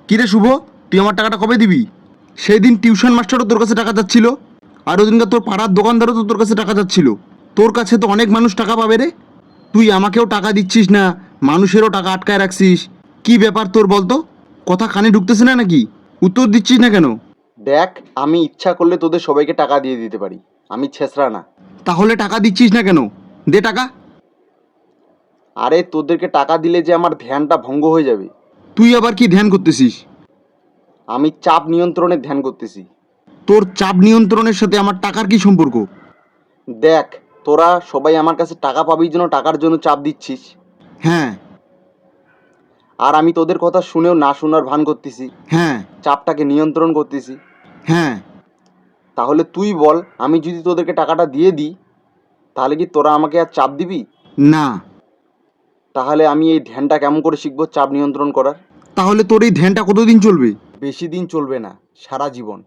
কিরে শুভ, তুই আমার টাকাটা কবে দিবি? সেই দিন টিউশন মাস্টারও তোর কাছে টাকা চাচ্ছিল, আর ওদিনকার তোর পাড়ার দোকানদারও তো তোর কাছে টাকা চাচ্ছিল। তোর কাছে তো অনেক মানুষ টাকা পাবে রে। তুই আমাকেও টাকা দিচ্ছিস না, মানুষেরও টাকা আটকায় রাখছিস। কি ব্যাপার তোর বলতো? কথা কানে ঢুকতেছে না নাকি? উত্তর দিচ্ছিস না কেন? দেখ, আমি ইচ্ছা করলে তোদের সবাইকে টাকা দিয়ে দিতে পারি, আমি ছেঁচড়া না। তাহলে টাকা দিচ্ছিস না কেন? দে টাকা। আরে তোদেরকে টাকা দিলে যে আমার ধ্যানটা ভঙ্গ হয়ে যাবে। তুই আবার কি ধ্যান করতেছিস? আমি চাপ নিয়ন্ত্রণের ধ্যান করতেছি। তোর চাপ নিয়ন্ত্রণের সাথে আমার টাকার কি সম্পর্ক? দেখ, তোরা সবাই আমার কাছে টাকা পাবির জন্য টাকার জন্য চাপ দিচ্ছিস, হ্যাঁ। আর আমি তোদের কথা শুনেও না শোনার ভান করতেছি, হ্যাঁ। চাপটাকে নিয়ন্ত্রণ করতেছি। হ্যাঁ। তাহলে তুই বল, আমি যদি তোদেরকে টাকাটা দিয়ে দিই তাহলে কি তোরা আমাকে আর চাপ দিবি? না। তাহলে আমি এই ধ্যানটা কেমন করে শিখবো চাপ নিয়ন্ত্রণ করার? তাহলে তোর এই ধ্যানটা কতদিন চলবে? বেশি দিন চলবে না, সারা জীবন।